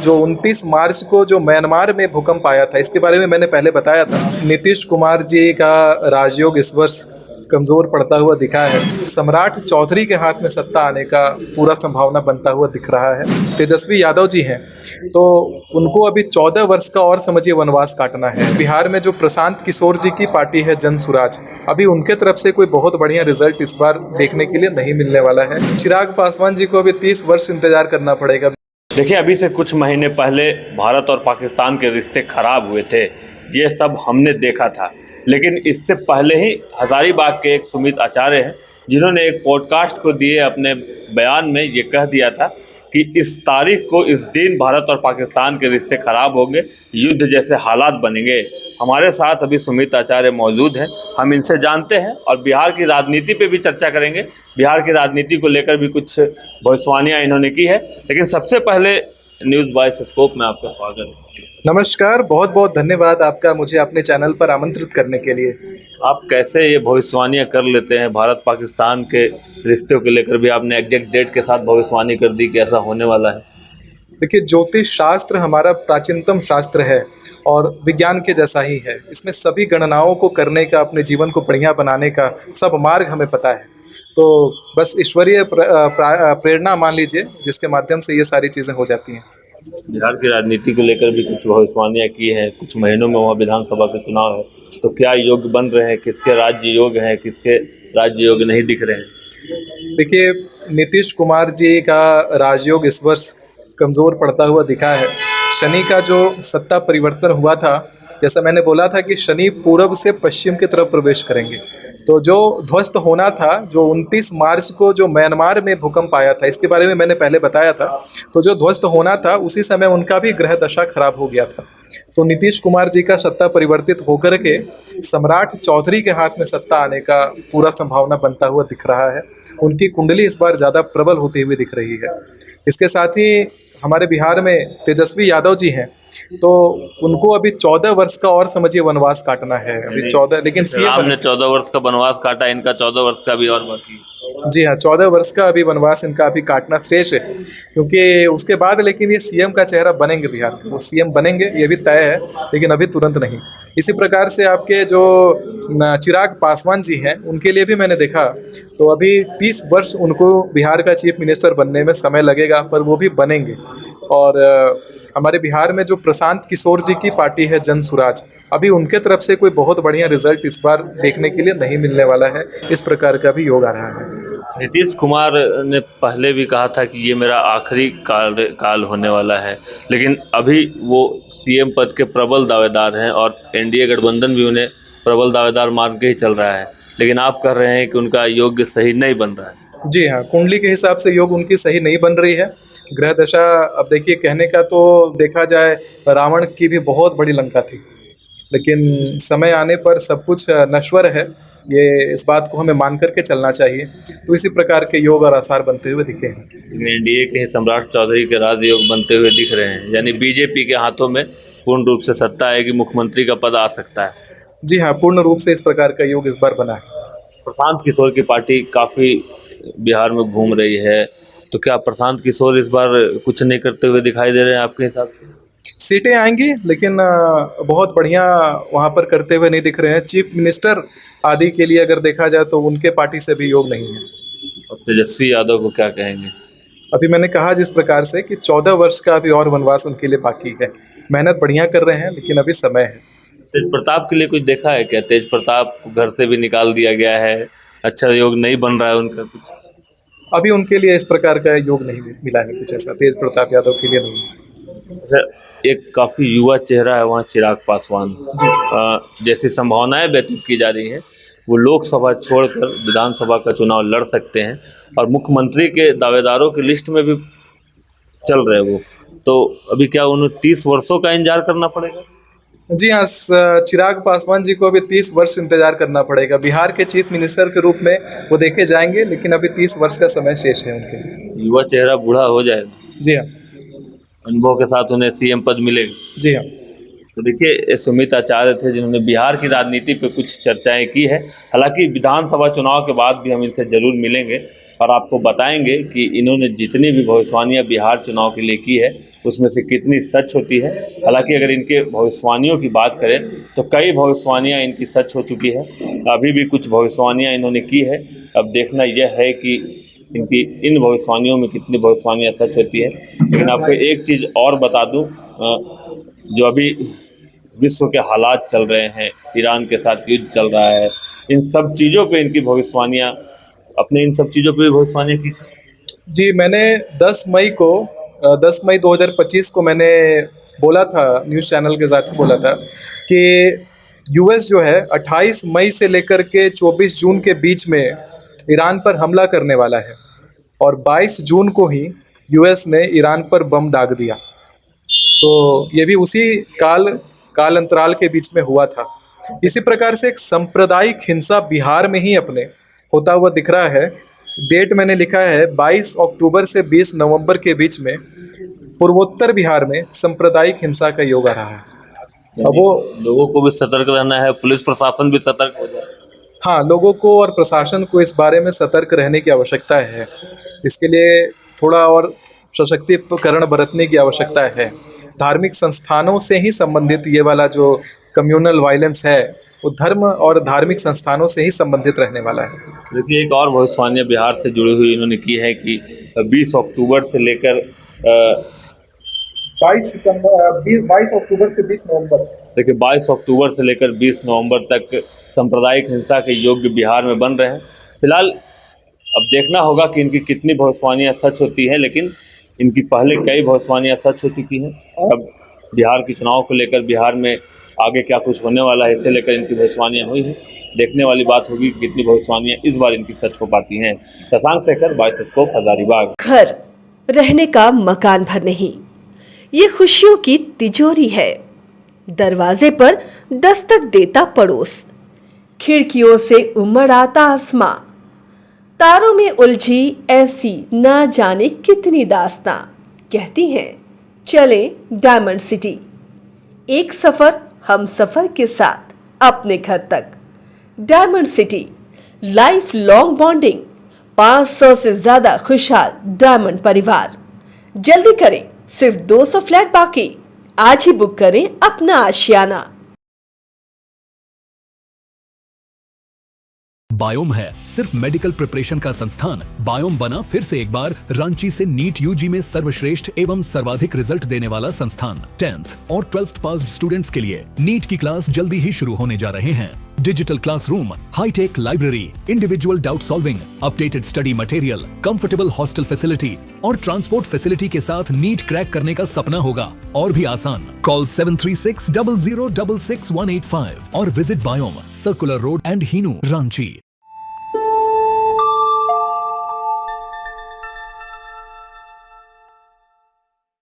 जो 29 मार्च को जो म्यांमार में भूकंप आया था, इसके बारे में मैंने पहले बताया था। नीतीश कुमार जी का राजयोग इस वर्ष कमज़ोर पड़ता हुआ दिखा है। सम्राट चौधरी के हाथ में सत्ता आने का पूरा संभावना बनता हुआ दिख रहा है। तेजस्वी यादव जी हैं, तो उनको अभी 14 वर्ष का और समझिए वनवास काटना है। बिहार में जो प्रशांत किशोर जी की पार्टी है जन सुराज, अभी उनके तरफ से कोई बहुत बढ़िया रिजल्ट इस बार देखने के लिए नहीं मिलने वाला है। चिराग पासवान जी को अभी 30 वर्ष इंतजार करना पड़ेगा। देखिए, अभी से कुछ महीने पहले भारत और पाकिस्तान के रिश्ते खराब हुए थे, ये सब हमने देखा था। लेकिन इससे पहले ही हजारीबाग के एक सुमित आचार्य हैं, जिन्होंने एक पॉडकास्ट को दिए अपने बयान में ये कह दिया था कि इस तारीख को, इस दिन भारत और पाकिस्तान के रिश्ते खराब होंगे, युद्ध जैसे हालात बनेंगे। हमारे साथ अभी सुमित आचार्य मौजूद हैं, हम इनसे जानते हैं और बिहार की राजनीति पे भी चर्चा करेंगे। बिहार की राजनीति को लेकर भी कुछ भविष्यवाणियाँ इन्होंने की है। लेकिन सबसे पहले न्यूज़ बाय स्कोप में आपका स्वागत है। नमस्कार, बहुत बहुत धन्यवाद आपका मुझे अपने चैनल पर आमंत्रित करने के लिए। आप कैसे ये भविष्यवाणियाँ कर लेते हैं? भारत पाकिस्तान के रिश्तों को लेकर भी आपने एग्जैक्ट डेट के साथ भविष्यवाणी कर दी कि ऐसा होने वाला है। देखिए, ज्योतिष शास्त्र हमारा प्राचीनतम शास्त्र है और विज्ञान के जैसा ही है। इसमें सभी गणनाओं को करने का, अपने जीवन को बढ़िया बनाने का सब मार्ग हमें पता है। तो बस ईश्वरीय प्रेरणा मान लीजिए, जिसके माध्यम से ये सारी चीज़ें हो जाती हैं। बिहार की राजनीति को लेकर भी कुछ भविष्यवाणियाँ की हैं। कुछ महीनों में वहाँ विधानसभा के चुनाव है, तो क्या योग बन रहे हैं? किसके राज्य योग हैं, किसके राज्य योग नहीं दिख रहे हैं? देखिए, नीतीश कुमार जी का राजयोग इस वर्ष कमज़ोर पड़ता हुआ दिखा है। शनि का जो सत्ता परिवर्तन हुआ था, जैसा मैंने बोला था कि शनि पूर्व से पश्चिम की तरफ प्रवेश करेंगे, तो जो ध्वस्त होना था, जो 29 मार्च को जो म्यांमार में भूकंप आया था, इसके बारे में मैंने पहले बताया था। तो जो ध्वस्त होना था, उसी समय उनका भी ग्रह दशा खराब हो गया था। तो नीतीश कुमार जी का सत्ता परिवर्तित होकर के सम्राट चौधरी के हाथ में सत्ता आने का पूरा संभावना बनता हुआ दिख रहा है। उनकी कुंडली इस बार ज़्यादा प्रबल होती हुई दिख रही है। इसके साथ ही हमारे बिहार में तेजस्वी यादव जी हैं, तो उनको अभी 14 वर्ष का और समझिए वनवास काटना है। अभी 14, लेकिन राम ने 14 वर्ष का वनवास काटा, इनका 14 वर्ष का भी और बाकी। जी हाँ, 14 वर्ष का अभी वनवास इनका अभी काटना शेष है, क्योंकि उसके बाद लेकिन ये सीएम का चेहरा बनेंगे। बिहार के वो सीएम बनेंगे, ये भी तय है, लेकिन अभी तुरंत नहीं। इसी प्रकार से आपके जो चिराग पासवान जी हैं, उनके लिए भी मैंने देखा, तो अभी 30 वर्ष उनको बिहार का चीफ मिनिस्टर बनने में समय लगेगा, पर वो भी बनेंगे। और हमारे बिहार में जो प्रशांत किशोर जी की पार्टी है जन सुराज, अभी उनके तरफ से कोई बहुत बढ़िया रिजल्ट इस बार देखने के लिए नहीं मिलने वाला है। इस प्रकार का भी योग आ रहा है। नीतीश कुमार ने पहले भी कहा था कि ये मेरा आखिरी काल होने वाला है, लेकिन अभी वो सीएम पद के प्रबल दावेदार हैं और एनडीए गठबंधन भी उन्हें प्रबल दावेदार मान के ही चल रहा है। लेकिन आप कह रहे हैं कि उनका योग सही नहीं बन रहा है। जी हाँ, कुंडली के हिसाब से योग उनकी सही नहीं बन रही है। ग्रह दशा, अब देखिए, कहने का तो देखा जाए रावण की भी बहुत बड़ी लंका थी, लेकिन समय आने पर सब कुछ नश्वर है। ये इस बात को हमें मान करके चलना चाहिए। तो इसी प्रकार के योग और आसार बनते हुए दिखे हैं। एनडीए के सम्राट चौधरी के राजयोग बनते हुए दिख रहे हैं, यानी बीजेपी के हाथों में पूर्ण रूप से सत्ता आएगी, मुख्यमंत्री का पद आ सकता है। जी हाँ, पूर्ण रूप से इस प्रकार का योग इस बार बना है। प्रशांत किशोर की पार्टी काफ़ी बिहार में घूम रही है, तो क्या प्रशांत किशोर इस बार कुछ नहीं करते हुए दिखाई दे रहे हैं आपके हिसाब से? सीटें आएंगी, लेकिन बहुत बढ़िया वहाँ पर करते हुए नहीं दिख रहे हैं। चीफ मिनिस्टर आदि के लिए अगर देखा जाए तो उनके पार्टी से भी योग नहीं है। और तेजस्वी यादव को क्या कहेंगे? अभी मैंने कहा जिस प्रकार से कि 14 वर्ष का अभी और वनवास उनके लिए बाकी है। मेहनत बढ़िया कर रहे हैं, लेकिन अभी समय है। तेज प्रताप के लिए कुछ देखा है क्या? तेज प्रताप को घर से भी निकाल दिया गया है, अच्छा योग नहीं बन रहा है उनका कुछ। अभी उनके लिए इस प्रकार का योग नहीं मिला है, कुछ ऐसा तेज प्रताप यादव के लिए नहीं। एक काफ़ी युवा चेहरा है वहाँ चिराग पासवान, जैसी संभावनाएं व्यतीत की जा रही हैं, वो लोकसभा छोड़कर विधानसभा का चुनाव लड़ सकते हैं और मुख्यमंत्री के दावेदारों की लिस्ट में भी चल रहे वो। तो अभी क्या उन्हें 30 वर्षों का इंतजार करना पड़ेगा? जी हाँ, चिराग पासवान जी को अभी 30 वर्ष इंतजार करना पड़ेगा। बिहार के चीफ मिनिस्टर के रूप में वो देखे जाएंगे, लेकिन अभी 30 वर्ष का समय शेष है उनके लिए। युवा चेहरा बूढ़ा हो जाएगा। जी हाँ। अनुभव के साथ उन्हें सीएम पद मिलेगा। जी हाँ। तो देखिए, सुमित आचार्य थे जिन्होंने बिहार की राजनीति पे कुछ चर्चाएं की है। हालांकि विधानसभा चुनाव के बाद भी हम इनसे जरूर मिलेंगे। और आपको बताएंगे कि इन्होंने जितनी भी भविष्यवाणियाँ बिहार चुनाव के लिए की है उसमें से कितनी सच होती है। हालांकि अगर इनके भविष्यवाणियों की बात करें तो कई भविष्यवाणियाँ इनकी सच हो चुकी है, अभी भी कुछ भविष्यवाणियाँ इन्होंने की है। अब देखना यह है कि इनकी इन भविष्यवाणियों में कितनी भविष्यवाणियाँ सच होती है। लेकिन आपको एक चीज़ और बता दूँ, जो अभी विश्व के हालात चल रहे हैं, ईरान के साथ युद्ध चल रहा है, इन सब चीज़ों पे इनकी भविष्यवाणियाँ, अपने इन सब चीज़ों पे भी भविष्यवाणियाँ की। जी, मैंने 10 मई 2025 को मैंने बोला था, न्यूज़ चैनल के साथ बोला था कि यूएस जो है 28 मई से लेकर के 24 जून के बीच में ईरान पर हमला करने वाला है, और 22 जून को ही यूएस ने ईरान पर बम दाग दिया। तो ये भी उसी काल अंतराल के बीच में हुआ था। इसी प्रकार से एक सांप्रदायिक हिंसा बिहार में ही अपने होता हुआ दिख रहा है। डेट मैंने लिखा है 22 अक्टूबर से 20 नवंबर के बीच में पूर्वोत्तर बिहार में सांप्रदायिक हिंसा का योग आ रहा है। अब वो लोगों को भी सतर्क रहना है, पुलिस प्रशासन भी सतर्क हो जाए। हाँ, लोगों को और प्रशासन को इस बारे में सतर्क रहने की आवश्यकता है। इसके लिए थोड़ा और सशक्तिकरण बरतने की आवश्यकता है। धार्मिक संस्थानों से ही संबंधित ये वाला जो कम्युनल वायलेंस है वो धर्म और धार्मिक संस्थानों से ही संबंधित रहने वाला है। देखिए, एक और भविष्यवाणियाँ बिहार से जुड़ी हुई इन्होंने की है कि 20 अक्टूबर से लेकर 22 अक्टूबर से 20 नवंबर। देखिए, 22 अक्टूबर से लेकर 20 नवंबर तक सांप्रदायिक हिंसा के योग्य बिहार में बन रहे हैं। फिलहाल अब देखना होगा कि इनकी कितनी भविष्यवाणियाँ सच होती हैं, लेकिन इनकी पहले कई भविष्यवाणियाँ सच हो चुकी हैं। अब बिहार के चुनाव को लेकर बिहार में आगे क्या कुछ होने वाला है, इसे लेकर इनकी भविष्यवाणियाँ हुई हैं। देखने वाली बात होगी कि कितनी भविष्यवाणियाँ इस बार इनकी सच हो पाती हैं। शशांक शेखर, बाइस्कोप, हजारीबाग। घर रहने का मकान भर नहीं, ये खुशियों की तिजोरी है। दरवाजे पर दस्तक देता पड़ोस, खिड़कियों से उमड़ आता आसमां, तारों में उलझी ऐसी ना जाने कितनी दास्तां। कहती हैं चले डायमंड सिटी, एक सफर हम सफर के साथ अपने घर तक। Diamond city, life long bonding, 500 से ज्यादा खुशहाल डायमंड परिवार। जल्दी करें, सिर्फ 200 फ्लैट बाकी। आज ही बुक करें अपना आशियाना। बायोम है सिर्फ मेडिकल प्रिपरेशन का संस्थान। बायोम बना फिर से एक बार रांची से नीट यूजी में सर्वश्रेष्ठ एवं सर्वाधिक रिजल्ट देने वाला संस्थान। 10th और 12th पास्ड स्टूडेंट्स के लिए नीट की क्लास जल्दी ही शुरू होने जा रहे हैं। Digital classroom, hi tech library, individual doubt solving, updated study material, comfortable hostel facility और ट्रांसपोर्ट फैसिलिटी के साथ नीट क्रैक करने का सपना होगा और भी आसान। कॉल 73600666185 और visit Biome, circular road and Hinoo, Ranchi.